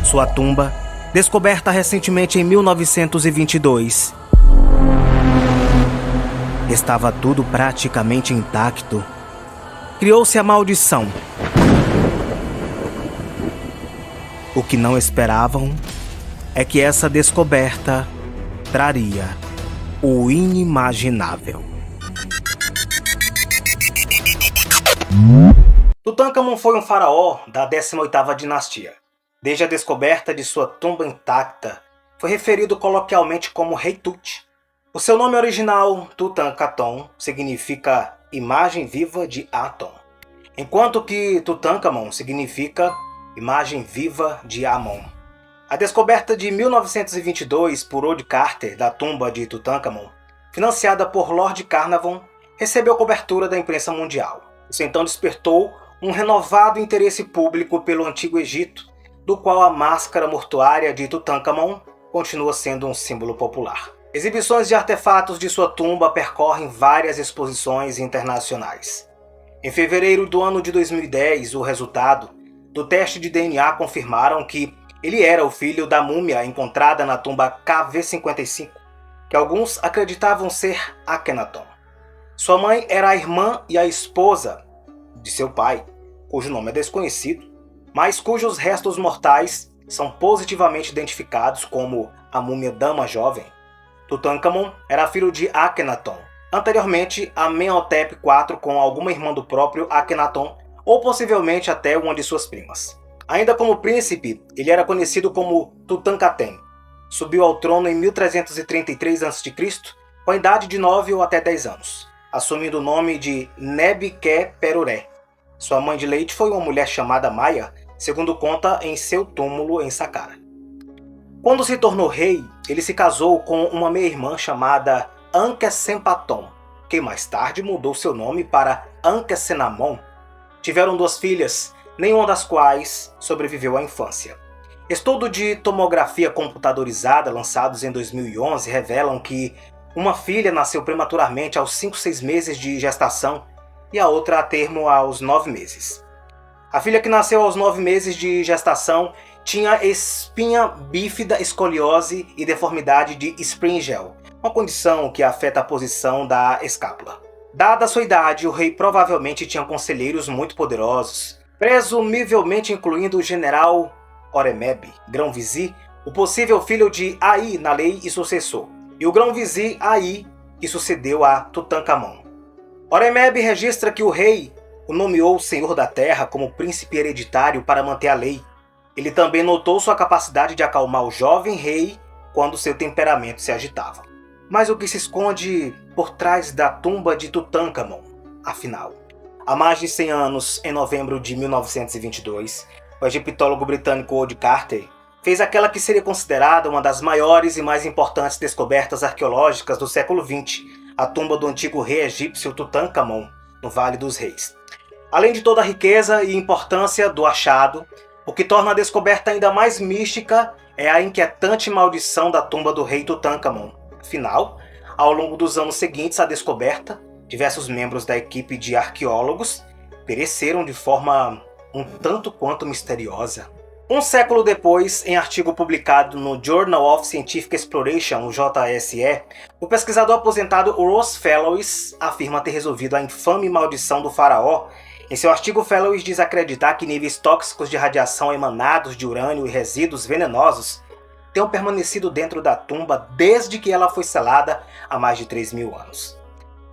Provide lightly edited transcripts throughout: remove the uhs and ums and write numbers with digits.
Sua tumba, descoberta recentemente em 1922, estava tudo praticamente intacto. Criou-se a maldição. O que não esperavam é que essa descoberta traria o inimaginável. Tutankhamon foi um faraó da 18ª dinastia. Desde a descoberta de sua tumba intacta, foi referido coloquialmente como Rei Tut. O seu nome original, Tutankhaton, significa imagem viva de Aton, enquanto que Tutankhamon significa imagem viva de Amon. A descoberta de 1922 por Howard Carter da tumba de Tutankhamon, financiada por Lord Carnarvon, recebeu cobertura da imprensa mundial. Isso então despertou um renovado interesse público pelo Antigo Egito, do qual a máscara mortuária de Tutankhamon continua sendo um símbolo popular. Exibições de artefatos de sua tumba percorrem várias exposições internacionais. Em fevereiro do ano de 2010, o resultado do teste de DNA confirmaram que ele era o filho da múmia encontrada na tumba KV-55, que alguns acreditavam ser Akhenaton. Sua mãe era a irmã e a esposa de seu pai, cujo nome é desconhecido, mas cujos restos mortais são positivamente identificados como a múmia Dama Jovem. Tutankhamon era filho de Akhenaton, anteriormente Amenhotep IV com alguma irmã do próprio Akhenaton, ou possivelmente até uma de suas primas. Ainda como príncipe, ele era conhecido como Tutankhaten. Subiu ao trono em 1333 a.C., com a idade de 9 ou até 10 anos, assumindo o nome de Nebi-Ke-Peruré. Sua mãe de leite foi uma mulher chamada Maia, segundo conta em seu túmulo em Saqqara. Quando se tornou rei, ele se casou com uma meia-irmã chamada Ankhesempaton, que mais tarde mudou seu nome para Ankhesenamon. Tiveram 2 filhas, nenhuma das quais sobreviveu à infância. Estudos de tomografia computadorizada lançados em 2011 revelam que uma filha nasceu prematuramente aos 5-6 meses de gestação e a outra a termo aos 9 meses. A filha que nasceu aos 9 meses de gestação tinha espinha bífida, escoliose e deformidade de Sprengel, uma condição que afeta a posição da escápula. Dada sua idade, o rei provavelmente tinha conselheiros muito poderosos, presumivelmente incluindo o general Horemheb, grão-vizir, o possível filho de Ai na lei e sucessor, e o grão-vizir Ai, que sucedeu a Tutankhamon. Horemheb registra que o rei o nomeou senhor da terra como príncipe hereditário para manter a lei. Ele também notou sua capacidade de acalmar o jovem rei quando seu temperamento se agitava. Mas o que se esconde por trás da tumba de Tutankhamon? Afinal, há mais de 100 anos, em novembro de 1922, o egiptólogo britânico Howard Carter fez aquela que seria considerada uma das maiores e mais importantes descobertas arqueológicas do século XX, a tumba do antigo rei egípcio Tutankhamon, no Vale dos Reis. Além de toda a riqueza e importância do achado, o que torna a descoberta ainda mais mística é a inquietante maldição da tumba do rei Tutankhamon. Afinal, ao longo dos anos seguintes à descoberta, diversos membros da equipe de arqueólogos pereceram de forma um tanto quanto misteriosa. Um século depois, em artigo publicado no Journal of Scientific Exploration, o JSE, o pesquisador aposentado Ross Fellows afirma ter resolvido a infame maldição do faraó. Em seu artigo, Fellows diz acreditar que níveis tóxicos de radiação emanados de urânio e resíduos venenosos tenham permanecido dentro da tumba desde que ela foi selada há mais de 3.000 anos.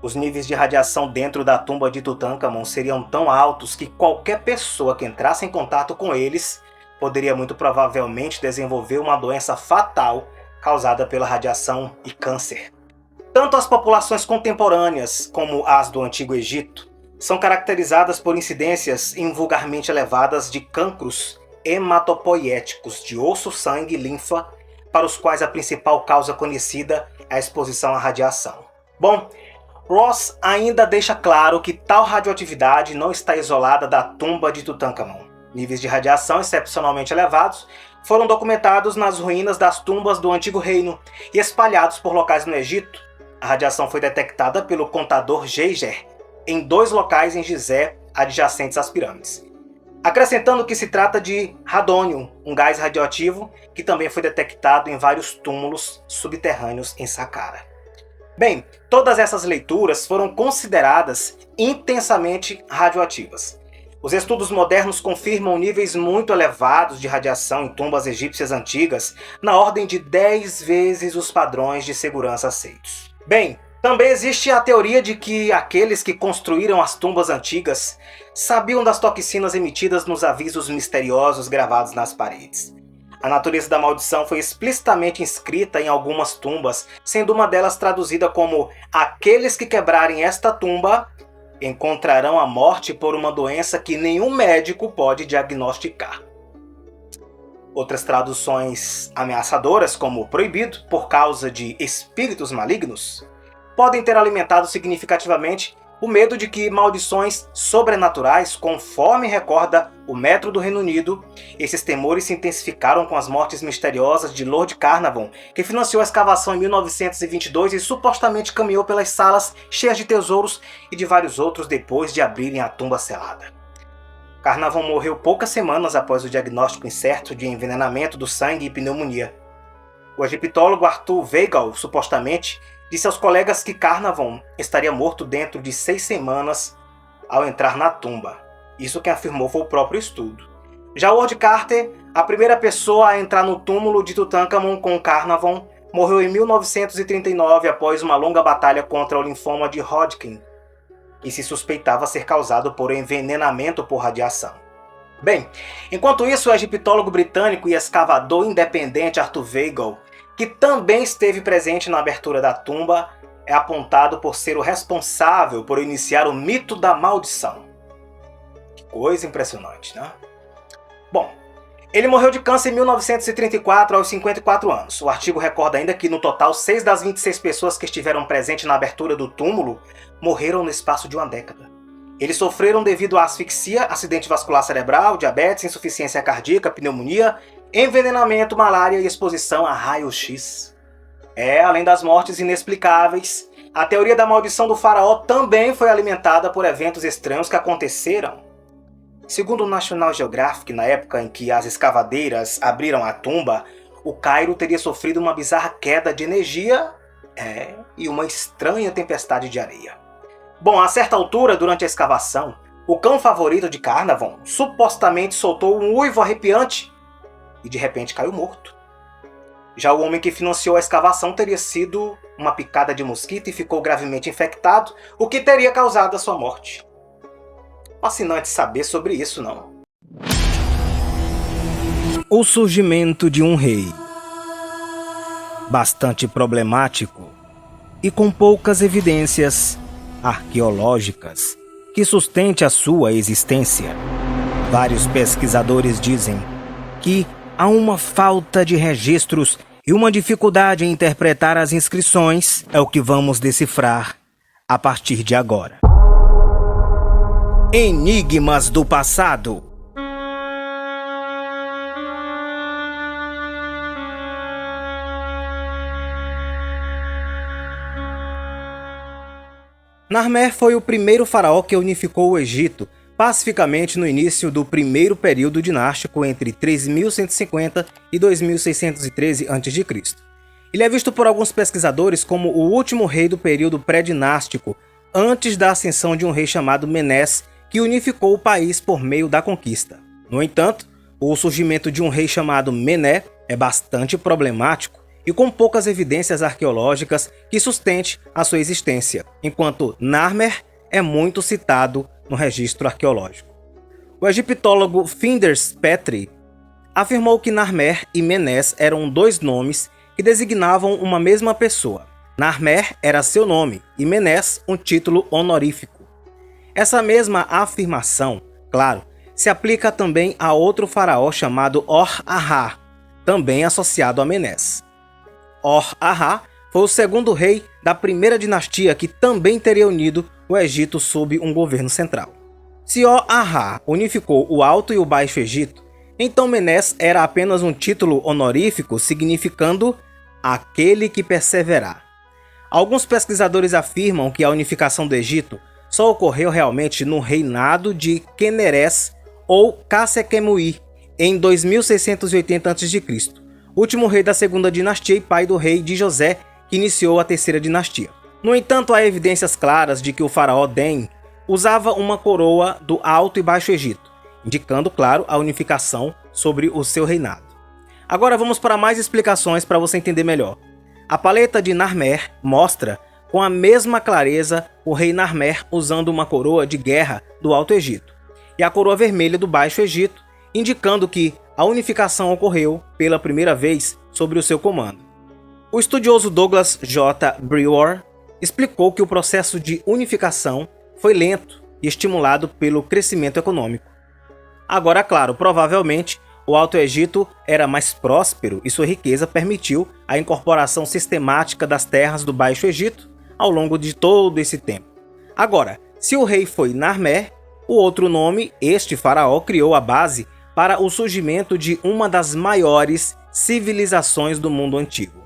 Os níveis de radiação dentro da tumba de Tutankhamon seriam tão altos que qualquer pessoa que entrasse em contato com eles poderia muito provavelmente desenvolver uma doença fatal causada pela radiação e câncer. Tanto as populações contemporâneas como as do Antigo Egito são caracterizadas por incidências invulgarmente elevadas de cancros hematopoiéticos de osso, sangue e linfa, para os quais a principal causa conhecida é a exposição à radiação. Bom, Ross ainda deixa claro que tal radioatividade não está isolada da tumba de Tutankhamon. Níveis de radiação excepcionalmente elevados foram documentados nas ruínas das tumbas do Antigo Reino e espalhados por locais no Egito. A radiação foi detectada pelo contador Geiger em 2 locais em Gizé, adjacentes às pirâmides. acrescentando que se trata de radônio, um gás radioativo que também foi detectado em vários túmulos subterrâneos em Saqqara. Bem, todas essas leituras foram consideradas intensamente radioativas. Os estudos modernos confirmam níveis muito elevados de radiação em tumbas egípcias antigas, na ordem de 10 vezes os padrões de segurança aceitos. Bem, também existe a teoria de que aqueles que construíram as tumbas antigas sabiam das toxinas emitidas nos avisos misteriosos gravados nas paredes. A natureza da maldição foi explicitamente inscrita em algumas tumbas, sendo uma delas traduzida como "aqueles que quebrarem esta tumba encontrarão a morte por uma doença que nenhum médico pode diagnosticar". Outras traduções ameaçadoras, como "proibido por causa de espíritos malignos", podem ter alimentado significativamente o medo de que maldições sobrenaturais, conforme recorda o Metro do Reino Unido, esses temores se intensificaram com as mortes misteriosas de Lord Carnarvon, que financiou a escavação em 1922 e supostamente caminhou pelas salas cheias de tesouros e de vários outros depois de abrirem a tumba selada. Carnarvon morreu poucas semanas após o diagnóstico incerto de envenenamento do sangue e pneumonia. O egiptólogo Arthur Weigel, supostamente, disse aos colegas que Carnarvon estaria morto dentro de 6 semanas ao entrar na tumba. Isso quem afirmou foi o próprio estudo. Já Howard Carter, a primeira pessoa a entrar no túmulo de Tutankhamon com Carnarvon, morreu em 1939 após uma longa batalha contra o linfoma de Hodgkin, que se suspeitava ser causado por envenenamento por radiação. Bem, enquanto isso, o egiptólogo britânico e escavador independente Arthur Weigel, que também esteve presente na abertura da tumba, é apontado por ser o responsável por iniciar o mito da maldição. Que coisa impressionante, né? Bom, ele morreu de câncer em 1934 aos 54 anos. O artigo recorda ainda que no total 6 das 26 pessoas que estiveram presentes na abertura do túmulo morreram no espaço de uma década. Eles sofreram devido a asfixia, acidente vascular cerebral, diabetes, insuficiência cardíaca, pneumonia, envenenamento, malária e exposição a raio-x. Além das mortes inexplicáveis, a teoria da maldição do faraó também foi alimentada por eventos estranhos que aconteceram. Segundo o National Geographic, na época em que as escavadeiras abriram a tumba, o Cairo teria sofrido uma bizarra queda de energia e uma estranha tempestade de areia. Bom, a certa altura, durante a escavação, o cão favorito de Carnarvon supostamente soltou um uivo arrepiante e de repente caiu morto. Já o homem que financiou a escavação teria sido uma picada de mosquito e ficou gravemente infectado, o que teria causado a sua morte. Fascinante saber sobre isso, não? O surgimento de um rei. Bastante problemático e com poucas evidências arqueológicas que sustente a sua existência. Vários pesquisadores dizem que há uma falta de registros e uma dificuldade em interpretar as inscrições, é o que vamos decifrar a partir de agora. Enigmas do passado. Narmer foi o primeiro faraó que unificou o Egito pacificamente no início do primeiro período dinástico entre 3150 e 2613 a.C. Ele é visto por alguns pesquisadores como o último rei do período pré-dinástico, antes da ascensão de um rei chamado Menés, que unificou o país por meio da conquista. No entanto, o surgimento de um rei chamado Mené é bastante problemático e com poucas evidências arqueológicas que sustente a sua existência, enquanto Narmer é muito citado no registro arqueológico. O egiptólogo Flinders Petrie afirmou que Narmer e Menés eram 2 nomes que designavam uma mesma pessoa. Narmer era seu nome e Menés um título honorífico. Essa mesma afirmação, claro, se aplica também a outro faraó chamado Or-Ahá, também associado a Menés. Or-Ahá foi o segundo rei da primeira dinastia que também teria unido o Egito sob um governo central. Se Or-Ahá unificou o Alto e o Baixo Egito, então Menés era apenas um título honorífico significando aquele que perseverar. Alguns pesquisadores afirmam que a unificação do Egito só ocorreu realmente no reinado de Quenerés ou Khâsekhemuy, em 2680 a.C., último rei da segunda dinastia e pai do rei de José, que iniciou a terceira dinastia. No entanto, há evidências claras de que o faraó Den usava uma coroa do Alto e Baixo Egito, indicando, claro, a unificação sobre o seu reinado. Agora vamos para mais explicações para você entender melhor. A paleta de Narmer mostra com a mesma clareza o rei Narmer usando uma coroa de guerra do Alto Egito e a coroa vermelha do Baixo Egito, indicando que a unificação ocorreu pela primeira vez sob o seu comando. O estudioso Douglas J. Brewer explicou que o processo de unificação foi lento e estimulado pelo crescimento econômico. Agora, claro, provavelmente o Alto Egito era mais próspero e sua riqueza permitiu a incorporação sistemática das terras do Baixo Egito ao longo de todo esse tempo. Agora, se o rei foi Narmer, o outro nome, este faraó, criou a base para o surgimento de uma das maiores civilizações do mundo antigo.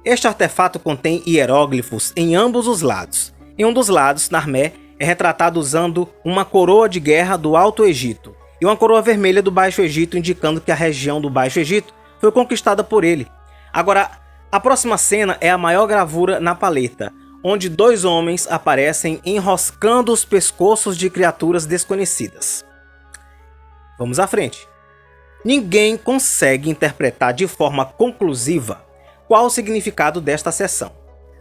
Este artefato contém hieróglifos em ambos os lados. Em um dos lados, Narmer é retratado usando uma coroa de guerra do Alto Egito e uma coroa vermelha do Baixo Egito, indicando que a região do Baixo Egito foi conquistada por ele. Agora, a próxima cena é a maior gravura na paleta, onde dois homens aparecem enroscando os pescoços de criaturas desconhecidas. Vamos à frente. Ninguém consegue interpretar de forma conclusiva qual o significado desta seção.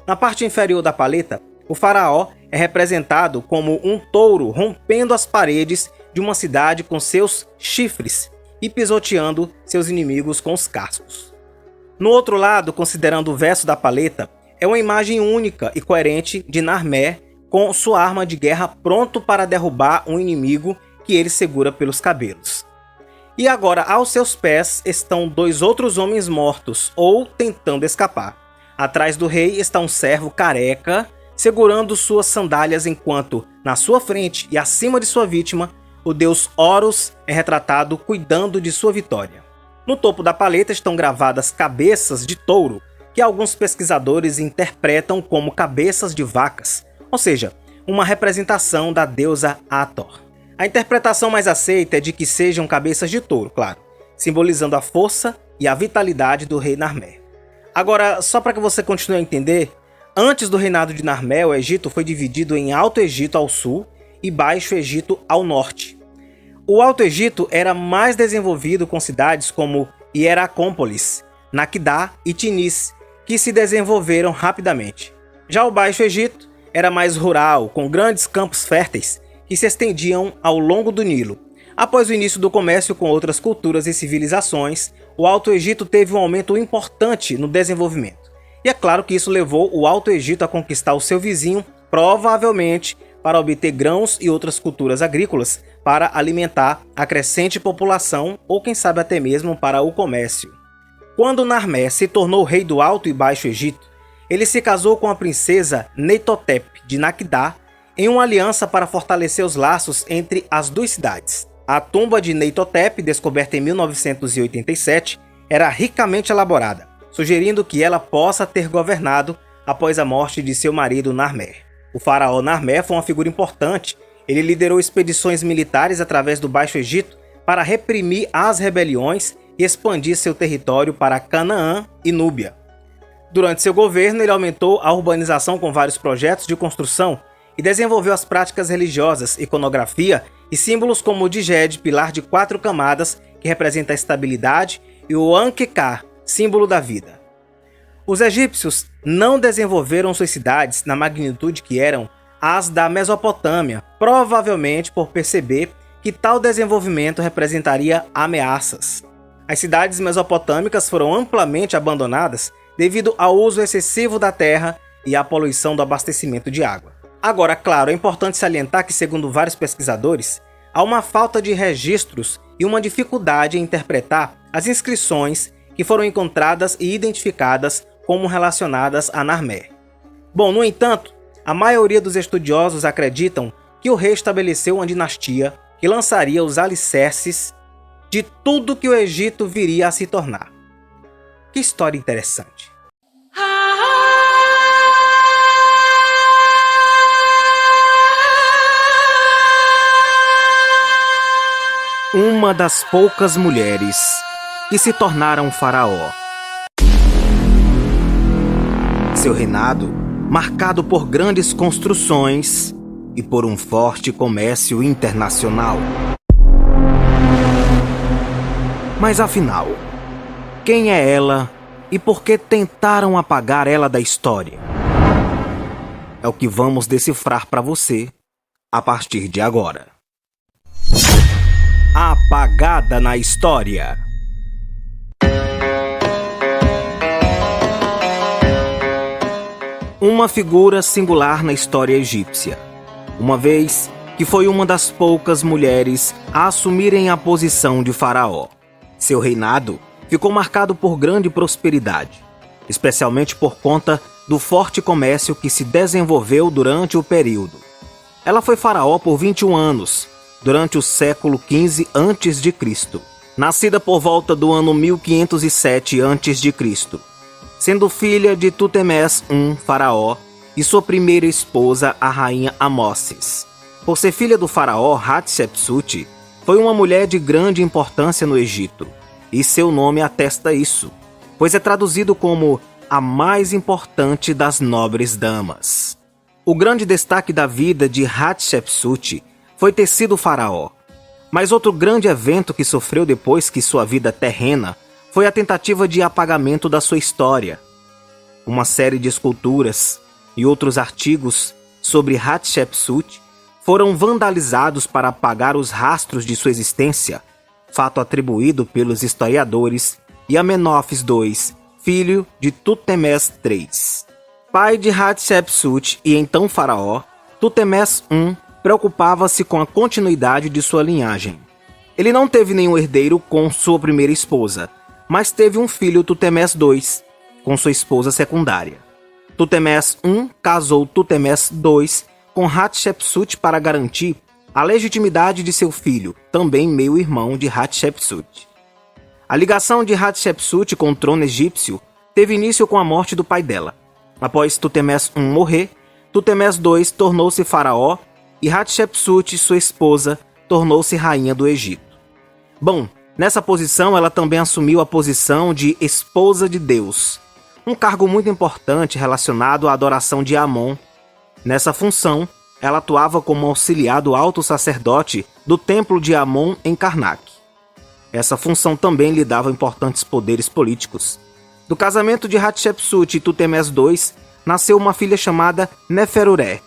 Na parte inferior da paleta, o faraó é representado como um touro rompendo as paredes de uma cidade com seus chifres e pisoteando seus inimigos com os cascos. No outro lado, considerando o verso da paleta, é uma imagem única e coerente de Narmer com sua arma de guerra pronto para derrubar um inimigo que ele segura pelos cabelos. E agora, aos seus pés estão dois outros homens mortos ou tentando escapar. Atrás do rei está um servo careca segurando suas sandálias, enquanto na sua frente e acima de sua vítima, o deus Horus é retratado cuidando de sua vitória. No topo da paleta estão gravadas cabeças de touro, que alguns pesquisadores interpretam como cabeças de vacas, ou seja, uma representação da deusa Hathor. A interpretação mais aceita é de que sejam cabeças de touro, claro, simbolizando a força e a vitalidade do rei Narmer. Agora, só para que você continue a entender, antes do reinado de Narmer, o Egito foi dividido em Alto Egito ao sul e Baixo Egito ao norte. O Alto Egito era mais desenvolvido com cidades como Hieracómpolis, Nakhdá e Tinis, que se desenvolveram rapidamente. Já o Baixo Egito era mais rural, com grandes campos férteis que se estendiam ao longo do Nilo. Após o início do comércio com outras culturas e civilizações, o Alto Egito teve um aumento importante no desenvolvimento. E é claro que isso levou o Alto Egito a conquistar o seu vizinho, provavelmente para obter grãos e outras culturas agrícolas para alimentar a crescente população ou quem sabe até mesmo para o comércio. Quando Narmer se tornou rei do Alto e Baixo Egito, ele se casou com a princesa Neitotep de Nakhdá em uma aliança para fortalecer os laços entre as duas cidades. A tumba de Neitotep, descoberta em 1987, era ricamente elaborada, sugerindo que ela possa ter governado após a morte de seu marido Narmer. O faraó Narmer foi uma figura importante. Ele liderou expedições militares através do Baixo Egito para reprimir as rebeliões e expandir seu território para Canaã e Núbia. Durante seu governo, ele aumentou a urbanização com vários projetos de construção e desenvolveu as práticas religiosas, iconografia e símbolos como o Diged, pilar de 4 camadas, que representa a estabilidade, e o Ankh-Ka, símbolo da vida. Os egípcios não desenvolveram suas cidades na magnitude que eram as da Mesopotâmia, provavelmente por perceber que tal desenvolvimento representaria ameaças. As cidades mesopotâmicas foram amplamente abandonadas devido ao uso excessivo da terra e à poluição do abastecimento de água. Agora, claro, é importante salientar que, segundo vários pesquisadores, há uma falta de registros e uma dificuldade em interpretar as inscrições que foram encontradas e identificadas como relacionadas a Narmer. Bom, no entanto, a maioria dos estudiosos acreditam que o rei estabeleceu uma dinastia que lançaria os alicerces de tudo que o Egito viria a se tornar. Que história interessante! uma das poucas mulheres que se tornaram faraó. Seu reinado, marcado por grandes construções e por um forte comércio internacional. Mas afinal, quem é ela e por que tentaram apagar ela da história? É o que vamos decifrar para você a partir de agora. Apagada na história. Uma figura singular na história egípcia, uma vez que foi uma das poucas mulheres a assumirem a posição de faraó. Seu reinado ficou marcado por grande prosperidade, especialmente por conta do forte comércio que se desenvolveu durante o período. Ela foi faraó por 21 anos, durante o século XV a.C., nascida por volta do ano 1507 a.C., sendo filha de Tutemés I, faraó, e sua primeira esposa, a rainha Amossis. Por ser filha do faraó Hatshepsut, foi uma mulher de grande importância no Egito, e seu nome atesta isso, pois é traduzido como a mais importante das nobres damas. O grande destaque da vida de Hatshepsut foi ter sido faraó. Mas outro grande evento que sofreu depois que sua vida terrena foi a tentativa de apagamento da sua história. Uma série de esculturas e outros artigos sobre Hatshepsut foram vandalizados para apagar os rastros de sua existência, fato atribuído pelos historiadores e Amenófis II, filho de Tutemés III. Pai de Hatshepsut e então faraó, Tutemés I preocupava-se com a continuidade de sua linhagem. Ele não teve nenhum herdeiro com sua primeira esposa, mas teve um filho, Tutemés II, com sua esposa secundária. Tutemés I casou Tutemés II com Hatshepsut para garantir a legitimidade de seu filho, também meio-irmão de Hatshepsut. A ligação de Hatshepsut com o trono egípcio teve início com a morte do pai dela. Após Tutemés I morrer, Tutemés II tornou-se faraó e Hatshepsut, sua esposa, tornou-se rainha do Egito. Bom, nessa posição ela também assumiu a posição de esposa de Deus, um cargo muito importante relacionado à adoração de Amon. Nessa função, ela atuava como auxiliar do alto sacerdote do templo de Amon em Karnak. Essa função também lhe dava importantes poderes políticos. Do casamento de Hatshepsut e Tutemés II, nasceu uma filha chamada Neferuré.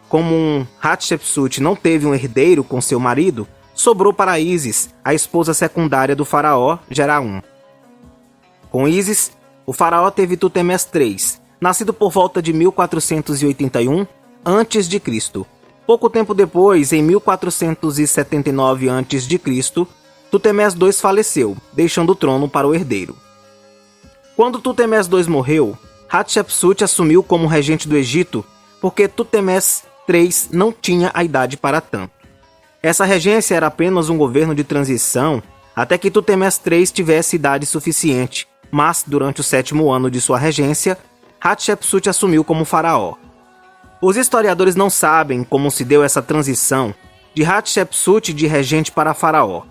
Como Hatshepsut não teve um herdeiro com seu marido, sobrou para Ísis, a esposa secundária do faraó, Gera I. Com Ísis, o faraó teve Tutemés III, nascido por volta de 1481 a.C. Pouco tempo depois, em 1479 a.C., Tutemés II faleceu, deixando o trono para o herdeiro. Quando Tutemés II morreu, Hatshepsut assumiu como regente do Egito porque Tutemés III não tinha a idade para tanto. Essa regência era apenas um governo de transição até que Tutemés III tivesse idade suficiente, mas durante o 7º ano de sua regência, Hatshepsut assumiu como faraó. Os historiadores não sabem como se deu essa transição de Hatshepsut de regente para faraó,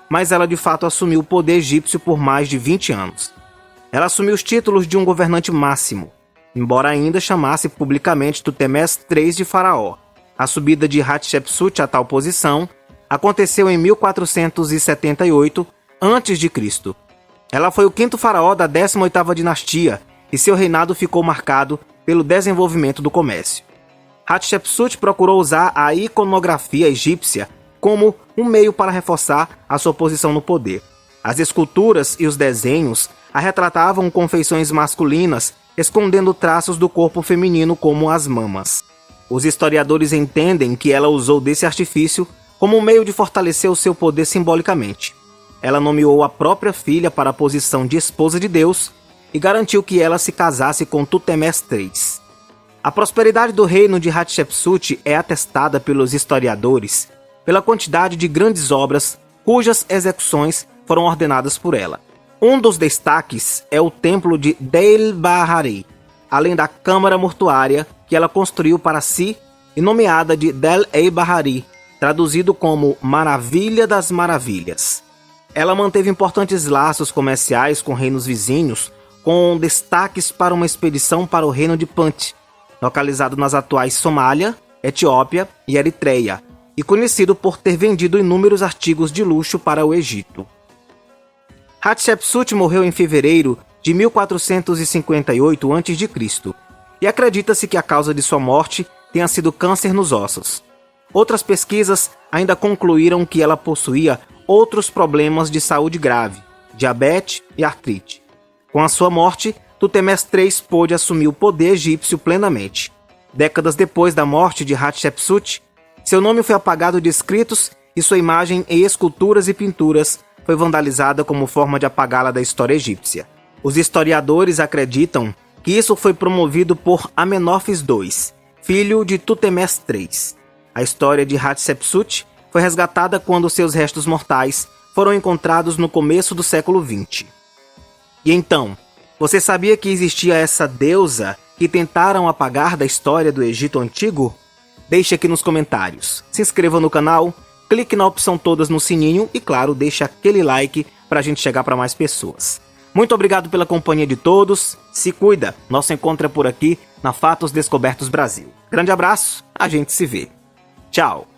mas ela de fato assumiu o poder egípcio por mais de 20 anos. Ela assumiu os títulos de um governante máximo, embora ainda chamasse publicamente Tutemés III de faraó. A subida de Hatshepsut a tal posição aconteceu em 1478 a.C. Ela foi o 5º faraó da 18ª dinastia e seu reinado ficou marcado pelo desenvolvimento do comércio. Hatshepsut procurou usar a iconografia egípcia como um meio para reforçar a sua posição no poder. As esculturas e os desenhos a retratavam com feições masculinas, escondendo traços do corpo feminino como as mamas. Os historiadores entendem que ela usou desse artifício como um meio de fortalecer o seu poder simbolicamente. Ela nomeou a própria filha para a posição de esposa de Deus e garantiu que ela se casasse com Tutemés III. A prosperidade do reino de Hatshepsut é atestada pelos historiadores pela quantidade de grandes obras cujas execuções foram ordenadas por ela. Um dos destaques é o templo de Del-Bahari, além da câmara mortuária que ela construiu para si e nomeada de Del-e-Bahari, traduzido como Maravilha das Maravilhas. Ela manteve importantes laços comerciais com reinos vizinhos, com destaques para uma expedição para o reino de Punt, localizado nas atuais Somália, Etiópia e Eritreia, e conhecido por ter vendido inúmeros artigos de luxo para o Egito. Hatshepsut morreu em fevereiro de 1458 a.C., e acredita-se que a causa de sua morte tenha sido câncer nos ossos. Outras pesquisas ainda concluíram que ela possuía outros problemas de saúde grave, diabetes e artrite. Com a sua morte, Tutmés III pôde assumir o poder egípcio plenamente. Décadas depois da morte de Hatshepsut, seu nome foi apagado de escritos e sua imagem em esculturas e pinturas foi vandalizada como forma de apagá-la da história egípcia. Os historiadores acreditam que isso foi promovido por Amenófis II, filho de Tutmés III. A história de Hatshepsut foi resgatada quando seus restos mortais foram encontrados no começo do século XX. E então, você sabia que existia essa deusa que tentaram apagar da história do Egito Antigo? Deixe aqui nos comentários. Se inscreva no canal, clique na opção todas no sininho e, claro, deixe aquele like para a gente chegar para mais pessoas. Muito obrigado pela companhia de todos. Se cuida. Nosso encontro é por aqui na Fatos Descobertos Brasil. Grande abraço. A gente se vê. Tchau.